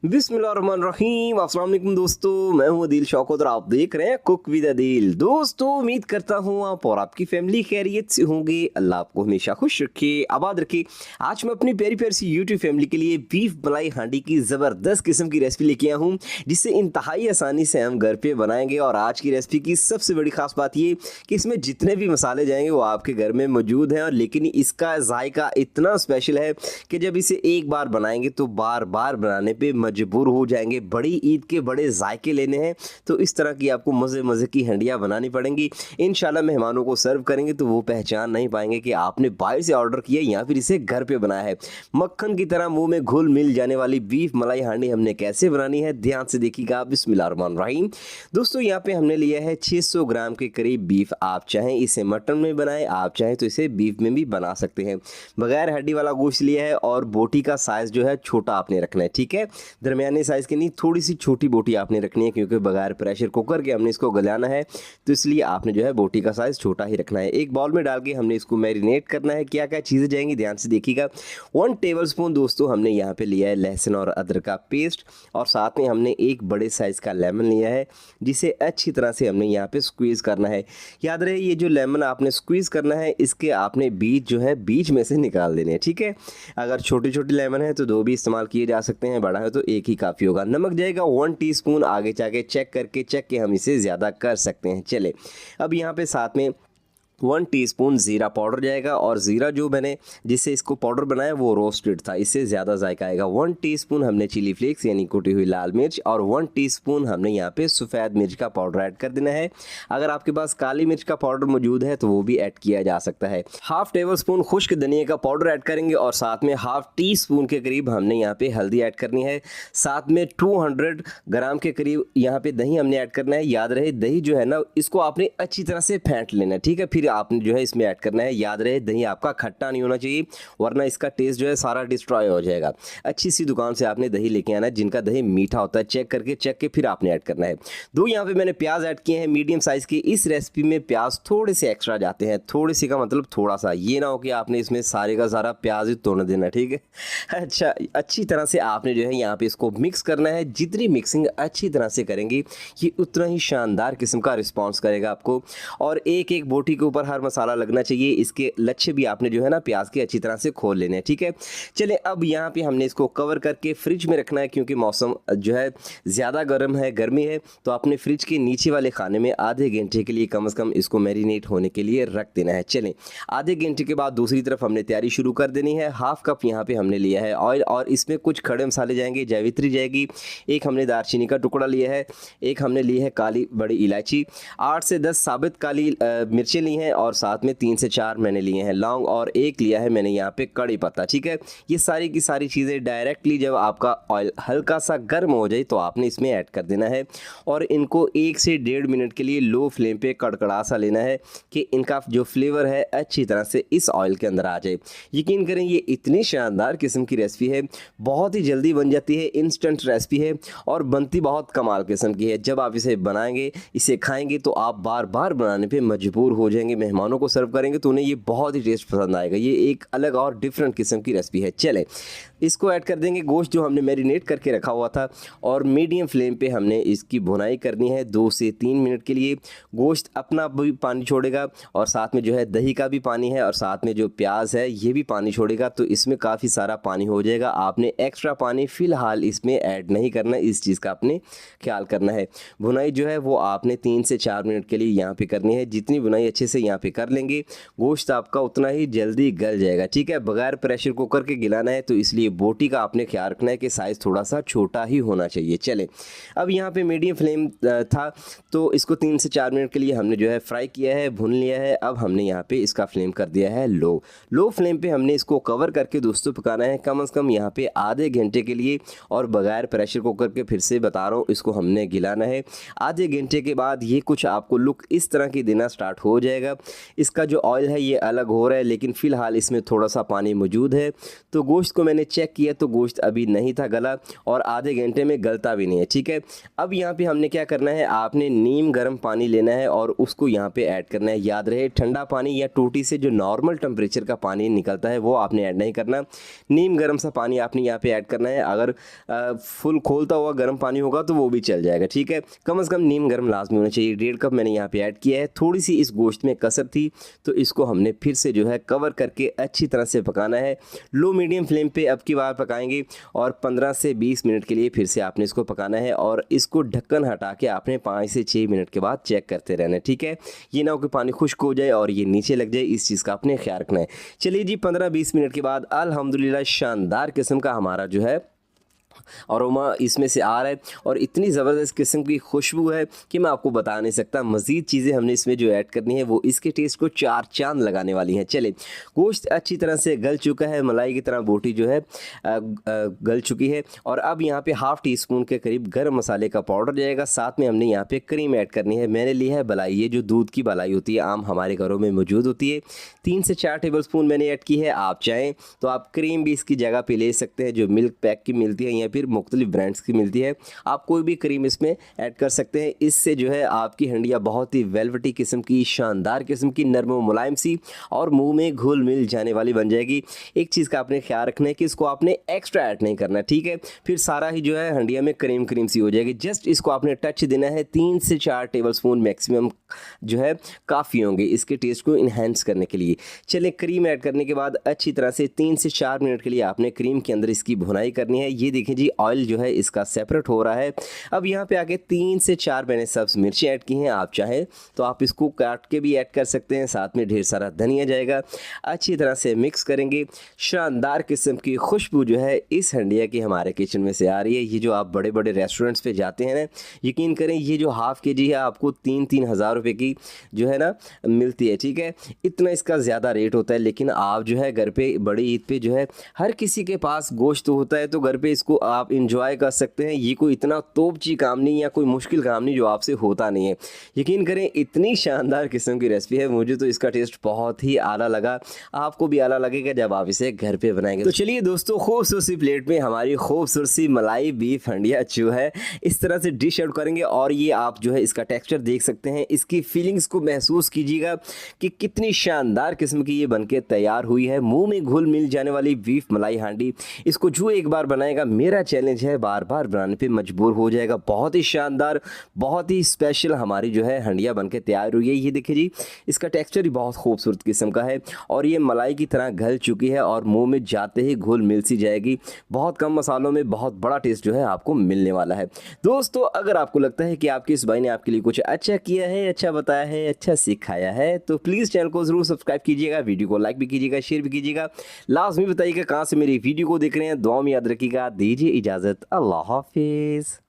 बिस्मिल्लाहिर्रहमानिर्रहीम। अस्सलाम वालेकुम दोस्तों, मैं हूं अदील शौकत और आप देख रहे हैं कुक विद अदील। दोस्तों, उम्मीद करता हूं आप और आपकी फैमिली खैरियत से होंगे। अल्लाह आपको हमेशा खुश रखे, आबाद रखे। आज मैं अपनी प्यारी प्यारी सी यूट्यूब फैमिली के लिए बीफ मलाई हांडी की ज़बरदस्त किस्म की रेसिपी लेके आया हूँ, जिससे इंतहाई आसानी से हम घर पे बनाएंगे। और आज की रेसिपी की सबसे बड़ी खास बात ये कि इसमें जितने भी मसाले जाएंगे वो आपके घर में मौजूद हैं, और लेकिन इसका जायका इतना स्पेशल है कि जब इसे एक बार बनाएंगे तो बार बार बनाने पे मजबूर हो जाएंगे। बड़ी ईद के बड़े जायके लेने हैं तो इस तरह की आपको मज़े मज़े की हंडियाँ बनानी पड़ेंगी। इंशाल्लाह मेहमानों को सर्व करेंगे तो वो पहचान नहीं पाएंगे कि आपने बाहर से ऑर्डर किया या फिर इसे घर पे बनाया है। मक्खन की तरह मुंह में घुल मिल जाने वाली बीफ मलाई हांडी हमने कैसे बनानी है, ध्यान से देखिएगा। बिस्मिल्लाहिर्रहमानिर्रहीम। दोस्तों, यहाँ पे हमने लिया है 600 ग्राम के करीब बीफ। आप चाहें इसे मटन में बनाएं, आप चाहें तो इसे बीफ में भी बना सकते हैं। बगैर हड्डी वाला गोश्त लिया है और बोटी का साइज़ जो है छोटा आपने रखना है, ठीक है। दरमियाने साइज़ की नहीं, थोड़ी सी छोटी बोटी आपने रखनी है, क्योंकि बगैर प्रेशर कुकर के हमने इसको गलाना है, तो इसलिए आपने जो है बोटी का साइज़ छोटा ही रखना है। एक बाउल में डाल के हमने इसको मैरिनेट करना है। क्या क्या चीज़ें जाएंगी ध्यान से देखिएगा। 1 टेबलस्पून दोस्तों हमने यहाँ पे लिया है लहसुन और अदरक का पेस्ट, और साथ में हमने एक बड़े साइज़ का लेमन लिया है, जिसे अच्छी तरह से हमने यहाँ पे स्क्वीज़ करना है। याद रहे, ये जो लेमन आपने स्क्वीज़ करना है, इसके आपने बीज जो है बीच में से निकाल देने हैं, ठीक है। अगर छोटे छोटे लेमन है तो 2 भी इस्तेमाल किए जा सकते हैं, बड़ा है तो एक ही काफ़ी होगा। नमक जाएगा 1 टीस्पून, आगे जाके चेक के हम इसे ज़्यादा कर सकते हैं। चले, अब यहाँ पे साथ में 1 टीस्पून ज़ीरा पाउडर जाएगा, और ज़ीरा जो मैंने जिससे इसको पाउडर बनाया वो रोस्टेड था, इससे ज़्यादा जायका आएगा। 1 टीस्पून हमने चिली फ्लेक्स यानी कुटी हुई लाल मिर्च, और 1 टीस्पून हमने यहाँ पे सफ़ेद मिर्च का पाउडर ऐड कर देना है। अगर आपके पास काली मिर्च का पाउडर मौजूद है तो वो भी ऐड किया जा सकता है। हाफ टेबल स्पून खुश्क धनिया का पाउडर ऐड करेंगे, और साथ में हाफ टी स्पून के करीब हमने यहाँ पे हल्दी ऐड करनी है। साथ में 200 ग्राम के करीब यहाँ पे दही हमने ऐड करना है। याद रहे, दही जो है ना, इसको आपने अच्छी तरह से फेंट लेना है, ठीक है। फिर आपने जो है इसमें ऐड करना है। याद रहे, दही आपका खट्टा नहीं होना चाहिए, वरना इसका टेस्ट जो है सारा डिस्ट्रॉय हो जाएगा। अच्छी सी दुकान से आपने दही लेके आना है, जिनका दही मीठा होता है, चेक के फिर आपने ऐड करना है। 2 यहाँ पे मैंने प्याज ऐड किए हैं मीडियम साइज़ के। इस रेसिपी में प्याज थोड़े से एक्स्ट्रा जाते हैं, थोड़े से का मतलब थोड़ा सा, ये ना हो कि आपने इसमें सारे का सारा प्याज ही तोड़ देना, ठीक है। अच्छा, अच्छी तरह से आपने जो है यहाँ पे इसको मिक्स करना है। जितनी मिक्सिंग अच्छी तरह से करेंगी, ये उतना ही शानदार किस्म का रिस्पॉन्स करेगा आपको। और एक एक बोटी के ऊपर हर मसाला लगना चाहिए। इसके लच्छे भी आपने जो है ना प्याज के अच्छी तरह से खोल लेने हैं, ठीक है। चले, अब यहाँ पे हमने इसको कवर करके फ्रिज में रखना है, क्योंकि मौसम जो है ज़्यादा गर्म है, गर्मी है, तो आपने फ्रिज के नीचे वाले खाने में आधे घंटे के लिए कम से कम इसको मैरिनेट होने के लिए रख देना है। चलें, आधे घंटे के बाद दूसरी तरफ हमने तैयारी शुरू कर देनी है। हाफ कप यहाँ पे हमने लिया है ऑयल, और इसमें कुछ खड़े मसाले जाएंगे। जावित्री जाएगी, एक हमने दालचीनी का टुकड़ा लिया है, एक हमने ली है काली बड़ी इलायची, 8 से 10 साबित काली मिर्चें ली हैं, और साथ में 3 से 4 मैंने लिए हैं लौंग, और एक लिया है मैंने यहाँ पे कड़ी पत्ता, ठीक है। ये सारी की सारी चीज़ें डायरेक्टली जब आपका ऑयल हल्का सा गर्म हो जाए तो आपने इसमें ऐड कर देना है, और इनको 1 से 1.5 मिनट के लिए लो फ्लेम पे कड़कड़ा सा लेना है कि इनका जो फ्लेवर है अच्छी तरह से इस ऑयल के अंदर आ जाए। यकीन करें, ये इतनी शानदार किस्म की रेसिपी है, बहुत ही जल्दी बन जाती है, इंस्टेंट रेसिपी है, और बनती बहुत कमाल किस्म की है। जब आप इसे बनाएंगे, इसे खाएंगे, तो आप बार बार बनाने पे मजबूर हो जाएंगे। मेहमानों को सर्व करेंगे तो उन्हें ये बहुत ही टेस्ट पसंद आएगा। ये एक अलग और डिफरेंट किस्म की रेसिपी है। चले, इसको ऐड कर देंगे गोश्त जो हमने मैरिनेट करके रखा हुआ था, और मीडियम फ्लेम पे हमने इसकी भुनाई करनी है 2 से 3 मिनट के लिए। गोश्त अपना भी पानी छोड़ेगा, और साथ में जो है दही का भी पानी है, और साथ में जो प्याज है ये भी पानी छोड़ेगा, तो इसमें काफ़ी सारा पानी हो जाएगा। आपने एक्स्ट्रा पानी फ़िलहाल इसमें ऐड नहीं करना, इस चीज़ का आपने ख्याल करना है। भुनाई जो है वो आपने 3 से 4 मिनट के लिए यहाँ पे करनी है। जितनी भुनाई अच्छे से यहाँ पे कर लेंगे, गोश्त आपका उतना ही जल्दी गल जाएगा, ठीक है। बगैर प्रेशर कुकर के गिलाना है, तो इसलिए बोटी का आपने ख्याल रखना है कि साइज़ थोड़ा सा छोटा ही होना चाहिए। चले, अब यहाँ पे मीडियम फ्लेम था, तो इसको 3 से 4 मिनट के लिए हमने जो है फ्राई किया है, भून लिया है। अब हमने यहाँ पे इसका फ्लेम कर दिया है लो फ्लेम पे हमने इसको कवर करके दोस्तों पकाना है कम से कम यहाँ पे आधे घंटे के लिए, और बगैर प्रेशर कुकर के फिर से बता रहा हूँ इसको हमने गिलाना है। आधे घंटे के बाद ये कुछ आपको लुक इस तरह की देना स्टार्ट हो जाएगा, जाएगा। इसका जो ऑयल है ये अलग हो रहा है, लेकिन फ़िलहाल इसमें थोड़ा सा पानी मौजूद है। तो गोश्त को मैंने चेक किया तो गोश्त अभी नहीं था गला और आधे घंटे में गलता भी नहीं है, ठीक है। अब यहाँ पे हमने क्या करना है, आपने नीम गर्म पानी लेना है और उसको यहाँ पे ऐड करना है। याद रहे ठंडा पानी या टूटी से जो नॉर्मल टेम्परेचर का पानी निकलता है वो आपने ऐड नहीं करना, नीम गर्म सा पानी आपने यहाँ पे ऐड करना है। अगर फुल खोलता हुआ गर्म पानी होगा तो वो भी चल जाएगा, ठीक है। कम से कम नीम गर्म लाजमी होना चाहिए। 1.5 कप मैंने यहाँ पे ऐड किया है। थोड़ी सी इस गोश्त में कसर थी तो इसको हमने फिर से जो है कवर करके अच्छी तरह से पकाना है। लो मीडियम फ्लेम पे अब की बार पकाएंगे और 15 से 20 मिनट के लिए फिर से आपने इसको पकाना है और इसको ढक्कन हटा के आपने 5 से 6 मिनट के बाद चेक करते रहना है, ठीक है। ये ना हो कि पानी खुश्क हो जाए और ये नीचे लग जाए, इस चीज़ का आपने ख्याल रखना है। चलिए जी 15-20 मिनट के बाद अल्हम्दुलिल्लाह शानदार किस्म का हमारा जो है अरोमा इसमें से आ रहा है और इतनी ज़बरदस्त किस्म की खुशबू है कि मैं आपको बता नहीं सकता। मज़ीद चीज़ें हमने इसमें जो ऐड करनी है वो इसके टेस्ट को 4 चांद लगाने वाली हैं। चले, गोश्त अच्छी तरह से गल चुका है, मलाई की तरह बोटी जो है गल चुकी है और अब यहाँ पे हाफ़ टी स्पून के करीब गर्म मसाले का पाउडर जाएगा। साथ में हमने यहाँ पे क्रीम ऐड करनी है। मैंने लिया है बलाई, ये जो दूध की बलाई होती है आम हमारे घरों में मौजूद होती है। 3 से 4 टेबल स्पून मैंने ऐड की है। आप चाहें तो आप क्रीम भी इसकी जगह पे ले सकते हैं, जो मिल्क पैक की मिलती है या फिर मुख्तलिफ ब्रांड्स की मिलती है। आप कोई भी क्रीम इसमें ऐड कर सकते हैं। इससे जो है आपकी हंडिया बहुत ही वेलवेटी किस्म की, शानदार किस्म की, नरम व मुलायम सी और मुंह में घुल मिल जाने वाली बन जाएगी। एक चीज़ का आपने ख्याल रखना है कि इसको आपने एक्स्ट्रा ऐड नहीं करना, ठीक है। फिर सारा ही जो है हंडिया में क्रीम क्रीम सी हो जाएगी। जस्ट इसको आपने टच देना है। 3 से 4 टेबल स्पून मैक्सिमम जो है काफ़ी होंगे इसके टेस्ट को इन्हेंस करने के लिए। चलिए, क्रीम ऐड करने के बाद अच्छी तरह से 3 से 4 मिनट के लिए आपने क्रीम के अंदर इसकी भुनाई करनी है। ये देखें जी, ऑयल जो है इसका सेपरेट हो रहा है। अब यहाँ पे आके 3 से 4 मैंने सब्ज़ मिर्ची ऐड की हैं। आप चाहें तो आप इसको काट के भी ऐड कर सकते हैं। साथ में ढेर सारा धनिया जाएगा। अच्छी तरह से मिक्स करेंगे। शानदार किस्म की खुशबू जो है इस हंडिया की हमारे किचन में से आ रही है। ये जो आप बड़े बड़े रेस्टोरेंट्स पे जाते हैं ना, यकीन करें ये जो हाफ़ केजी है आपको 3-3 हज़ार रुपये की जो है ना मिलती है, ठीक है। इतना इसका ज़्यादा रेट होता है, लेकिन आप जो है घर पे बड़ी ईद पे जो है हर किसी के पास गोश्त होता है तो घर पे इसको आप इंजॉय कर सकते हैं। ये कोई इतना तोपची काम नहीं या कोई मुश्किल काम नहीं जो आपसे होता नहीं है। यकीन करें इतनी शानदार किस्म की रेसिपी है। मुझे तो इसका टेस्ट बहुत ही आला लगा। आपको भी आला लगेगा जब आप इसे घर पे बनाएंगे। तो चलिए दोस्तों, खूबसूरत सी प्लेट में हमारी खूबसूरत सी मलाई बीफ हंडिया जो है इस तरह से डिश आउट करेंगे और ये आप जो है इसका टेक्सचर देख सकते हैं। इसकी फीलिंग्स को महसूस कीजिएगा कि कितनी शानदार किस्म की ये बनके तैयार हुई है। मुंह में घुल मिल जाने वाली बीफ मलाई हांडी। इसको जो एक बार बनाएगा, मेरा चैलेंज है, बार बार बनाने पे मजबूर हो जाएगा। बहुत ही शानदार, बहुत ही स्पेशल हमारी जो है हंडिया बनके तैयार हुई है। ये देखिए जी, इसका टेक्सचर ही बहुत खूबसूरत किस्म का है और ये मलाई की तरह घल चुकी है और मुंह में जाते ही घुल मिल सी जाएगी। बहुत कम मसालों में बहुत बड़ा टेस्ट जो है आपको मिलने वाला है। दोस्तों, अगर आपको लगता है कि आपके इस भाई ने आपके लिए कुछ अच्छा किया है, अच्छा बताया है, अच्छा सिखाया है, तो प्लीज़ चैनल को ज़रूर सब्सक्राइब कीजिएगा, वीडियो को लाइक भी कीजिएगा, शेयर भी कीजिएगा। लाजमी बताइएगा कहाँ से मेरी वीडियो को देख रहे हैं। दुआ में याद रखिएगा। दीजिए इजाज़त। अल्लाह हाफिज़।